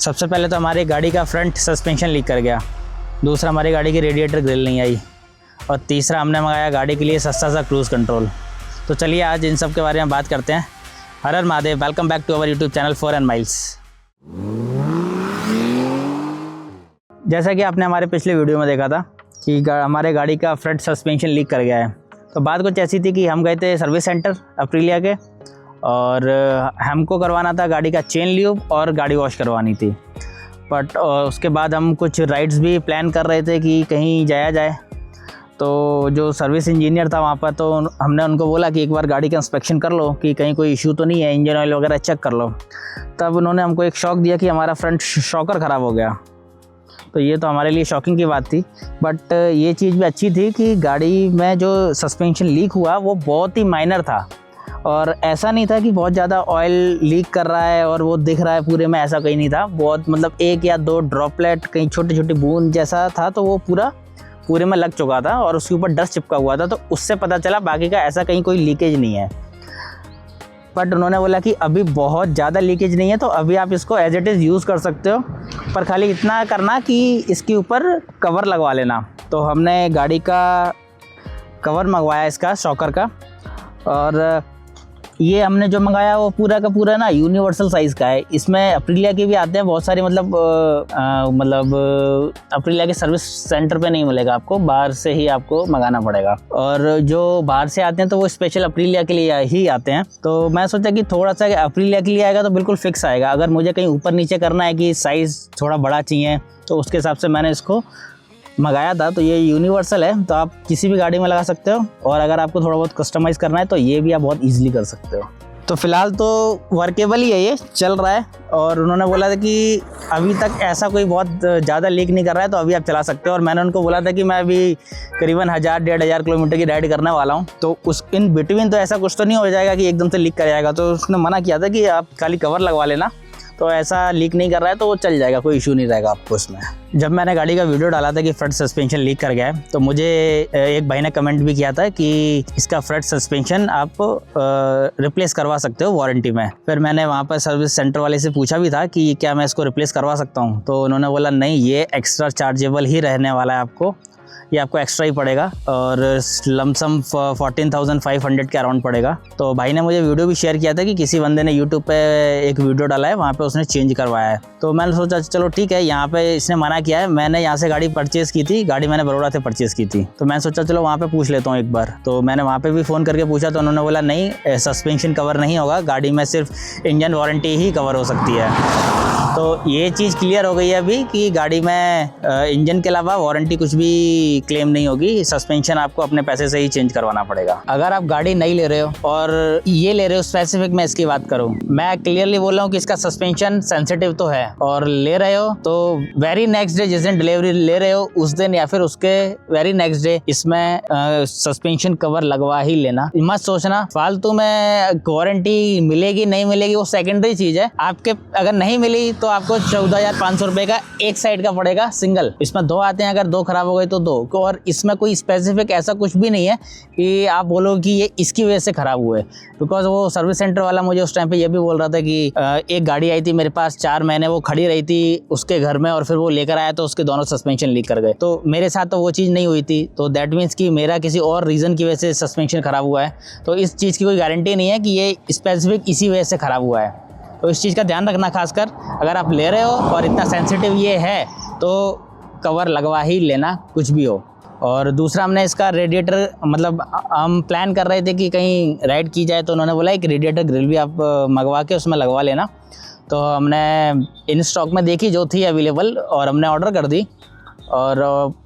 सबसे पहले तो हमारी गाड़ी का फ्रंट सस्पेंशन लीक कर गया, दूसरा हमारी गाड़ी की रेडिएटर ग्रिल नहीं आई, और तीसरा हमने मंगाया गाड़ी के लिए सस्ता सा क्रूज़ कंट्रोल। तो चलिए आज इन सब के बारे में बात करते हैं। हर हर Mahadev, welcome back to our YouTube channel 4 and miles. जैसा कि आपने हमारे पिछले वीडियो में देखा था कि हमारे गाड़ी का फ्रंट सस्पेंशन लीक कर गया है। तो बात कुछ ऐसी थी कि हम गए थे सर्विस सेंटर अप्रीलिया के, और हमको करवाना था गाड़ी का चेन ल्यूब और गाड़ी वॉश करवानी थी। बट उसके बाद हम कुछ राइड्स भी प्लान कर रहे थे कि कहीं जाया जाए। तो जो सर्विस इंजीनियर था वहाँ पर, तो हमने उनको बोला कि एक बार गाड़ी का इंस्पेक्शन कर लो कि कहीं कोई इशू तो नहीं है, इंजन ऑयल वगैरह चेक कर लो। तब उन्होंने हमको एक शॉक दिया कि हमारा फ्रंट शॉकर ख़राब हो गया। तो ये तो हमारे लिए शॉकिंग की बात थी, बट ये चीज़ भी अच्छी थी कि गाड़ी में जो सस्पेंशन लीक हुआ वो बहुत ही माइनर था, और ऐसा नहीं था कि बहुत ज़्यादा ऑयल लीक कर रहा है और वो दिख रहा है पूरे में, ऐसा कहीं नहीं था। बहुत मतलब 1 या 2 ड्रॉपलेट, कहीं छोटी छोटी बूंद जैसा था, तो वो पूरे में लग चुका था और उसके ऊपर डस्ट चिपका हुआ था। तो उससे पता चला, बाकी का ऐसा कहीं कोई लीकेज नहीं है। बट उन्होंने बोला कि अभी बहुत ज़्यादा लीकेज नहीं है, तो अभी आप इसको एज इट इज़ यूज़ कर सकते हो, पर खाली इतना करना कि इसके ऊपर कवर लगवा लेना। तो हमने गाड़ी का कवर मंगवाया इसका शॉकर का, और ये हमने जो मंगाया वो पूरा का पूरा ना यूनिवर्सल साइज़ का है। इसमें अप्रीलिया के भी आते हैं बहुत सारे, मतलब अप्रीलिया के सर्विस सेंटर पे नहीं मिलेगा आपको, बाहर से ही आपको मंगाना पड़ेगा। और जो बाहर से आते हैं तो वो स्पेशल अप्रीलिया के लिए ही आते हैं। तो मैं सोचा कि थोड़ा सा अप्रीलिया के लिए आएगा तो बिल्कुल फिक्स आएगा। अगर मुझे कहीं ऊपर नीचे करना है कि साइज़ थोड़ा बड़ा चाहिए, तो उसके हिसाब से मैंने इसको मंगाया था। तो ये यूनिवर्सल है, तो आप किसी भी गाड़ी में लगा सकते हो, और अगर आपको थोड़ा बहुत कस्टमाइज़ करना है तो ये भी आप बहुत इजीली कर सकते हो। तो फ़िलहाल तो वर्केबल ही है, ये चल रहा है। और उन्होंने बोला था कि अभी तक ऐसा कोई बहुत ज़्यादा लीक नहीं कर रहा है, तो अभी आप चला सकते हो। और मैंने उनको बोला था कि मैं अभी करीबन 1000-1500 किलोमीटर की राइड करने वाला हूँ, तो उस इन बिटवीन तो ऐसा कुछ तो नहीं हो जाएगा कि एकदम से लीक कर जाएगा। तो उसने मना किया था कि आप खाली कवर लगवा लेना, तो ऐसा लीक नहीं कर रहा है तो वो चल जाएगा, कोई इशू नहीं रहेगा आपको उसमें। जब मैंने गाड़ी का वीडियो डाला था कि फ्रंट सस्पेंशन लीक कर गया है, तो मुझे एक भाई ने कमेंट भी किया था कि इसका फ्रंट सस्पेंशन आप रिप्लेस करवा सकते हो वारंटी में। फिर मैंने वहाँ पर सर्विस सेंटर वाले से पूछा भी था कि क्या मैं इसको रिप्लेस करवा सकता हूँ, तो उन्होंने बोला नहीं, ये एक्स्ट्रा चार्जेबल ही रहने वाला है आपको, ये आपको एक्स्ट्रा ही पड़ेगा, और लमसम 14,500 के अराउंड पड़ेगा। तो भाई ने मुझे वीडियो भी शेयर किया था कि किसी बंदे ने यूट्यूब पे एक वीडियो डाला है, वहाँ पे उसने चेंज करवाया है। तो मैंने सोचा चलो ठीक है, यहाँ पे इसने मना किया है। मैंने यहाँ से गाड़ी परचेज़ की थी, गाड़ी मैंने बड़ौदा से परचेज़ की थी, तो मैंने सोचा चलो वहाँ पे पूछ लेता हूँ एक बार। तो मैंने वहाँ पे भी फ़ोन करके पूछा, तो उन्होंने बोला नहीं, सस्पेंशन कवर नहीं होगा, गाड़ी में सिर्फ इंजन वारंटी ही कवर हो सकती है। तो ये चीज़ क्लियर हो गई है अभी कि गाड़ी में इंजन के अलावा वारंटी कुछ भी क्लेम नहीं होगी। सस्पेंशन आपको अपने पैसे से ही चेंज करवाना पड़ेगा। अगर आप गाड़ी नहीं ले रहे हो और ये ले रहे हो स्पेसिफिक, मैं इसकी बात करूँ, मैं क्लियरली बोल रहा हूँ कि इसका सस्पेंशन सेंसिटिव तो है, और ले रहे हो तो वेरी नेक्स्ट डे, जिस दिन डिलीवरी ले रहे हो उस दिन या फिर उसके वेरी नेक्स्ट डे इसमें सस्पेंशन कवर लगवा ही लेना। मत सोचना फालतू में वारंटी मिलेगी नहीं मिलेगी, वो सेकेंडरी चीज़ है। आपके अगर नहीं मिली तो आपको 14,500 रुपये का एक साइड का पड़ेगा सिंगल। इसमें 2 आते हैं, अगर 2 खराब हो गए तो 2, और इसमें कोई स्पेसिफिक ऐसा कुछ भी नहीं है कि आप बोलो कि ये इसकी वजह से ख़राब हुए। बिकॉज वो सर्विस सेंटर वाला मुझे उस टाइम पे ये भी बोल रहा था कि एक गाड़ी आई थी मेरे पास, 4 महीने वो खड़ी रही थी उसके घर में, और फिर वो लेकर आया तो उसके दोनों सस्पेंशन लीक कर गए। तो मेरे साथ तो वो चीज़ नहीं हुई थी, तो दैट मीन्स कि मेरा किसी और रीज़न की वजह से सस्पेंशन ख़राब हुआ है। तो इस चीज़ की कोई गारंटी नहीं है कि ये स्पेसिफिक इसी वजह से ख़राब हुआ है। तो इस चीज़ का ध्यान रखना, खासकर अगर आप ले रहे हो और इतना सेंसिटिव ये है तो कवर लगवा ही लेना, कुछ भी हो। और दूसरा, हमने इसका रेडिएटर, मतलब हम प्लान कर रहे थे कि कहीं राइड की जाए, तो उन्होंने बोला एक रेडिएटर ग्रिल भी आप मंगवा के उसमें लगवा लेना। तो हमने इन स्टॉक में देखी जो थी अवेलेबल, और हमने ऑर्डर कर दी और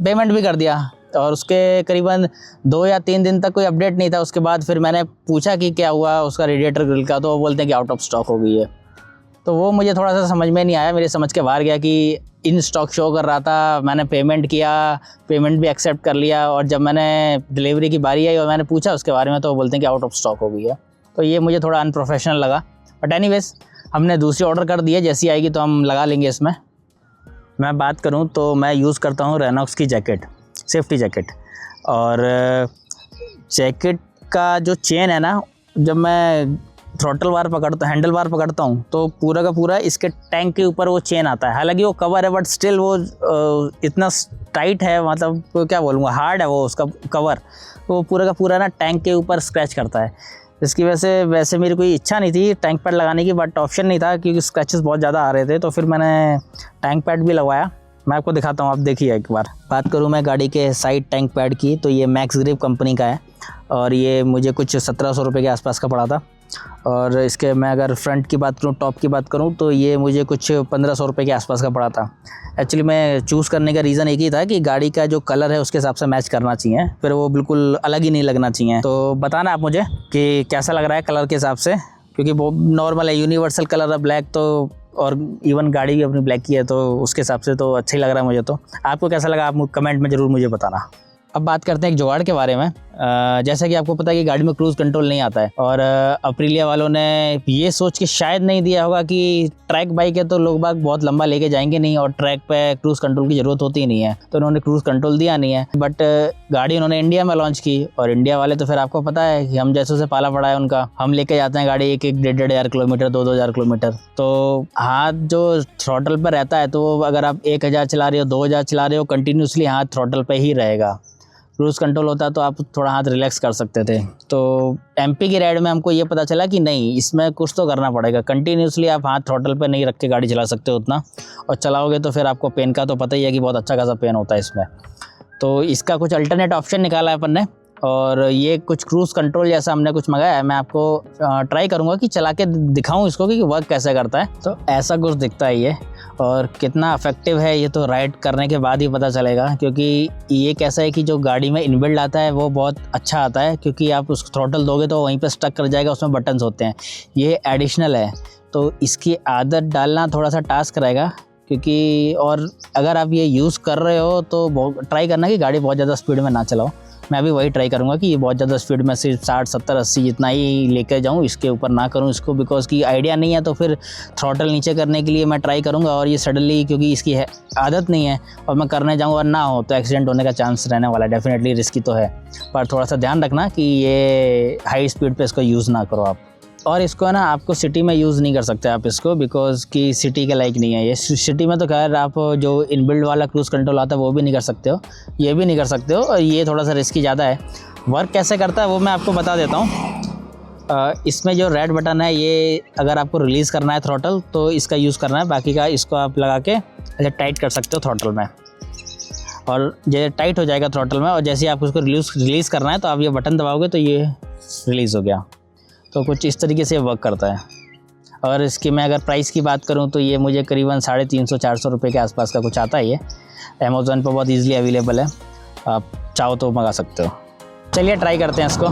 पेमेंट भी कर दिया, और उसके करीबन 2 या 3 दिन तक कोई अपडेट नहीं था। उसके बाद फिर मैंने पूछा कि क्या हुआ उसका रेडिएटर ग्रिल का, तो वो बोलते हैं कि आउट ऑफ स्टॉक हो गई है। तो वो मुझे थोड़ा सा समझ में नहीं आया, मेरे समझ के बाहर गया कि इन स्टॉक शो कर रहा था। मैंने पेमेंट किया, पेमेंट भी एक्सेप्ट कर लिया, और जब मैंने डिलीवरी की बारी आई और मैंने पूछा उसके बारे में, तो वो बोलते हैं कि आउट ऑफ स्टॉक हो गई है। तो ये मुझे थोड़ा अनप्रोफेशनल लगा, बट एनीवेज हमने दूसरी ऑर्डर कर दी है, जैसी आएगी तो हम लगा लेंगे इसमें। मैं बात करूँ तो मैं यूज़ करता हूँ रेनॉक्स की जैकेट, सेफ्टी जैकेट, और जैकेट का जो चेन है ना, जब मैं थ्रॉटल बार पकड़ता हैंडल बार पकड़ता हूँ तो पूरा का पूरा इसके टैंक के ऊपर वो चेन आता है। हालांकि वो कवर है बट स्टिल वो इतना टाइट है, मतलब क्या बोलूँगा, हार्ड है वो उसका कवर, वो पूरा का पूरा ना टैंक के ऊपर स्क्रैच करता है। इसकी वजह से वैसे मेरी कोई इच्छा नहीं थी टैंक पैड लगाने की, बट ऑप्शन नहीं था क्योंकि स्क्रैचेस बहुत ज़्यादा आ रहे थे, तो फिर मैंने टैंक पैड भी लगवाया। मैं आपको दिखाता हूँ, आप देखिए एक बार। बात करूँ मैं गाड़ी के साइड टैंक पैड की तो ये मैक्स ग्रिप कंपनी का है और ये मुझे कुछ 1700 रुपये के आसपास का पड़ा था। और इसके मैं अगर फ्रंट की बात करूँ, टॉप की बात करूँ तो ये मुझे कुछ 1500 रुपये के आसपास का पड़ा था। एक्चुअली मैं चूज़ करने का रीज़न एक ही था कि गाड़ी का जो कलर है उसके हिसाब से मैच करना चाहिए, फिर वो बिल्कुल अलग ही नहीं लगना चाहिए। तो बताना आप मुझे कि कैसा लग रहा है कलर के हिसाब से, क्योंकि वो नॉर्मल है, यूनिवर्सल कलर है ब्लैक, तो और इवन गाड़ी भी अपनी ब्लैक की है तो उसके हिसाब से तो अच्छा ही लग रहा है मुझे। तो आपको कैसा लगा आप कमेंट में ज़रूर मुझे बताना। अब बात करते हैं एक जुगाड़ के बारे में। जैसा कि आपको पता है कि गाड़ी में क्रूज़ कंट्रोल नहीं आता है और अप्रीलिया वालों ने ये सोच के शायद नहीं दिया होगा कि ट्रैक बाइक है तो लोग बाग बहुत लंबा लेके जाएंगे नहीं और ट्रैक पे क्रूज़ कंट्रोल की ज़रूरत होती ही नहीं है, तो उन्होंने क्रूज़ कंट्रोल दिया नहीं है। बट गाड़ी उन्होंने इंडिया में लॉन्च की और इंडिया वाले तो फिर आपको पता है कि हम जैसों से पाला पड़ा है उनका, हम लेके जाते हैं गाड़ी 1-1, 1,500 किलोमीटर, 2,000 किलोमीटर। तो हाथ जो थ्रॉटल पर रहता है तो अगर आप 1,000 चला रहे हो, 2,000 चला रहे हो, कंटिन्यूसली हाथ थ्रॉटल पे ही रहेगा। क्रूज़ कंट्रोल होता तो आप थोड़ा हाथ रिलैक्स कर सकते थे। तो एमपी की राइड में हमको ये पता चला कि नहीं, इसमें कुछ तो करना पड़ेगा। कंटिन्यूसली आप हाथ थ्रॉटल पे नहीं रख के गाड़ी चला सकते हो उतना, और चलाओगे तो फिर आपको पेन का तो पता ही है कि बहुत अच्छा खासा पेन होता है इसमें। तो इसका कुछ अल्टरनेट ऑप्शन निकाला है अपन ने और ये कुछ क्रूज़ कंट्रोल जैसा हमने कुछ मंगाया है। मैं आपको ट्राई करूँगा कि चला के दिखाऊँ इसको कि वर्क कैसे करता है। तो ऐसा कुछ दिखता है ये, और कितना इफेक्टिव है ये तो राइड करने के बाद ही पता चलेगा, क्योंकि ये कैसा है कि जो गाड़ी में इनबिल्ड आता है वो बहुत अच्छा आता है, क्योंकि आप उसको थ्रॉटल दोगे तो वहीं पे स्टक कर जाएगा, उसमें बटन्स होते हैं। ये एडिशनल है तो इसकी आदत डालना थोड़ा सा टास्क रहेगा, क्योंकि और अगर आप ये यूज़ कर रहे हो तो ट्राई करना कि गाड़ी बहुत ज़्यादा स्पीड में ना चलाओ। मैं भी वही ट्राई करूँगा कि ये बहुत ज़्यादा स्पीड में सिर्फ 60, 70, 80 जितना ही लेकर जाऊँ, इसके ऊपर ना करूँ इसको, बिकॉज़ की आइडिया नहीं है। तो फिर थ्रॉटल नीचे करने के लिए मैं ट्राई करूँगा और ये सडनली, क्योंकि इसकी आदत नहीं है और मैं करने जाऊँ और ना हो तो एक्सीडेंट होने का चांस रहने वाला है। डेफिनेटली रिस्की तो है, पर थोड़ा सा ध्यान रखना कि ये हाई स्पीड पर इसको यूज़ ना करो आप। और इसको ना आपको सिटी में यूज़ नहीं कर सकते आप इसको, बिकॉज़ की सिटी के लायक नहीं है ये। सिटी में तो खैर आप जो इनबिल्ड वाला क्रूज़ कंट्रोल आता है वो भी नहीं कर सकते हो, ये भी नहीं कर सकते हो, और ये थोड़ा सा रिस्की ज़्यादा है। वर्क कैसे करता है वो मैं आपको बता देता हूँ। इसमें जो रेड बटन है, ये अगर आपको रिलीज़ करना है थ्रॉटल तो इसका यूज़ करना है, बाकी का इसको आप लगा के ऐसे टाइट कर सकते हो थ्रॉटल में, और जैसे टाइट हो जाएगा थ्रॉटल में, और जैसे आप उसको रिलीज़ करना है तो आप ये बटन दबाओगे तो ये रिलीज़ हो गया। तो कुछ इस तरीके से वर्क करता है। और इसकी मैं अगर प्राइस की बात करूं तो ये मुझे करीबन 350-400 रुपये के आसपास का कुछ आता है। ये अमेज़ॉन पर बहुत ईजिली अवेलेबल है, आप चाहो तो मंगा सकते हो। चलिए ट्राई करते हैं इसको।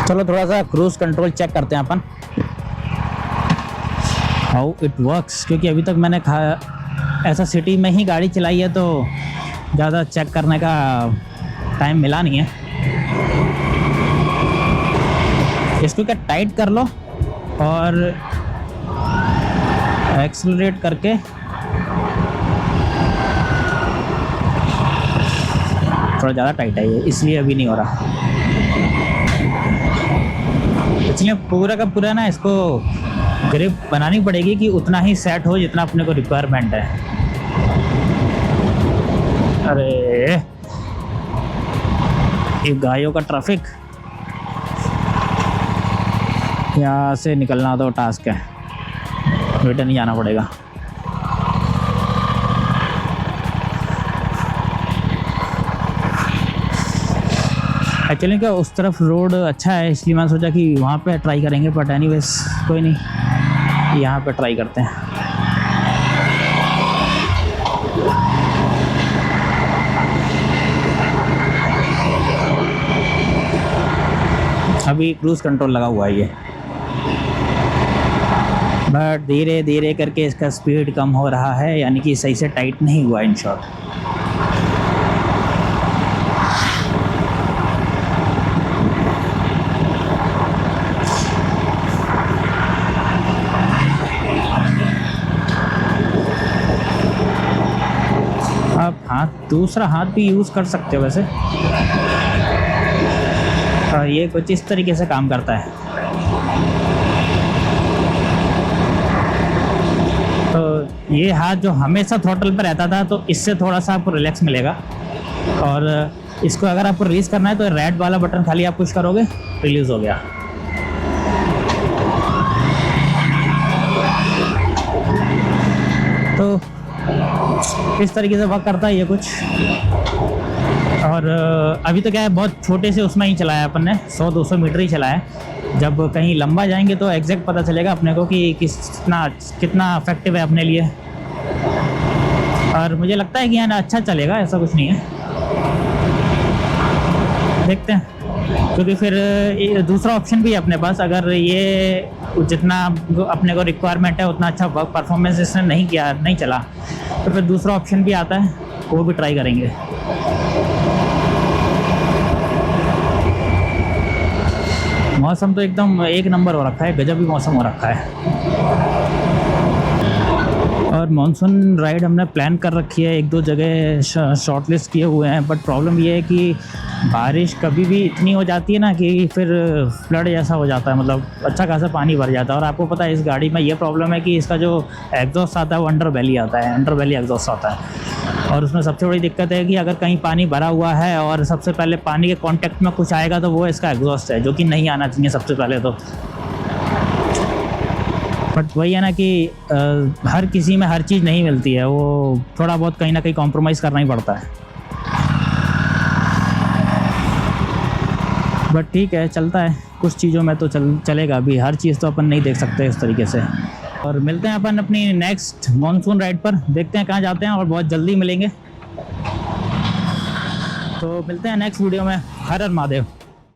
चलो थोड़ा सा क्रूज़ कंट्रोल चेक करते हैं अपन, हाउ इट वर्क्स, क्योंकि अभी तक मैंने ऐसा सिटी में ही गाड़ी चलाई है तो ज़्यादा चेक करने का टाइम मिला नहीं है। इसको क्या टाइट कर लो और एक्सेलरेट करके थोड़ा ज़्यादा टाइट है ये, इसलिए अभी नहीं हो रहा। इसलिए पूरा का पूरा ना इसको ग्रिप बनानी पड़ेगी कि उतना ही सेट हो जितना अपने को रिक्वायरमेंट है। अरे ये गायों का ट्रैफिक, यहाँ से निकलना तो टास्क है, रिटर्न ही जाना पड़ेगा। एक्चुअली क्या उस तरफ रोड अच्छा है, इसलिए मैंने सोचा कि वहाँ पे ट्राई करेंगे, बट एनीवेज कोई नहीं, यहाँ पे ट्राई करते हैं। अभी क्रूज़ कंट्रोल लगा हुआ है ये, बट धीरे धीरे करके इसका स्पीड कम हो रहा है, यानी कि सही से टाइट नहीं हुआ इन शॉर्ट। अब दूसरा हाथ भी यूज़ कर सकते हो वैसे। ये कुछ इस तरीके से काम करता है। तो ये हाथ जो हमेशा थ्रॉटल पर रहता था, तो इससे थोड़ा सा आपको रिलैक्स मिलेगा। और इसको अगर आपको रिलीज़ करना है तो रेड वाला बटन खाली आप पुश करोगे, रिलीज़ हो गया। तो इस तरीके से वर्क करता है ये कुछ। और अभी तो क्या है, बहुत छोटे से उसमें ही चलाया अपन ने, 100-200 मीटर ही चलाया। जब कहीं लंबा जाएंगे तो एग्जैक्ट पता चलेगा अपने को कि कितना इफेक्टिव है अपने लिए। और मुझे लगता है कि यार अच्छा चलेगा, ऐसा कुछ नहीं है, देखते हैं। क्योंकि फिर दूसरा ऑप्शन भी है अपने पास, अगर ये जितना अपने को रिक्वायरमेंट है उतना अच्छा वर्क परफॉर्मेंस इसने नहीं चला, तो फिर दूसरा ऑप्शन भी आता है, वो भी ट्राई करेंगे। मौसम तो एकदम एक नंबर हो रखा है, गजब ही मौसम हो रखा है। और मानसून राइड हमने प्लान कर रखी है, 1-2 जगह शॉर्टलिस्ट किए हुए हैं, बट प्रॉब्लम ये है कि बारिश कभी भी इतनी हो जाती है ना कि फिर फ्लड जैसा हो जाता है, मतलब अच्छा खासा पानी भर जाता है। और आपको पता है इस गाड़ी में ये प्रॉब्लम है कि इसका जो एग्जॉस्ट आता है वो अंडर बैली आता है, अंडर बैली एग्जॉस्ट आता है। और उसमें सबसे बड़ी दिक्कत है कि अगर कहीं पानी भरा हुआ है और सबसे पहले पानी के कांटेक्ट में कुछ आएगा तो वो इसका एग्जॉस्ट है, जो कि नहीं आना चाहिए सबसे पहले तो। बट वही है ना कि हर किसी में हर चीज़ नहीं मिलती है, वो थोड़ा बहुत कहीं ना कहीं कॉम्प्रोमाइज़ करना ही पड़ता है। बट ठीक है, चलता है, कुछ चीज़ों में तो चलेगा। अभी हर चीज़ तो अपन नहीं देख सकते इस तरीके से। और मिलते हैं अपन अपनी नेक्स्ट मानसून राइड पर, देखते हैं कहाँ जाते हैं, और बहुत जल्दी मिलेंगे। तो मिलते हैं नेक्स्ट वीडियो में। हर हर महादेव।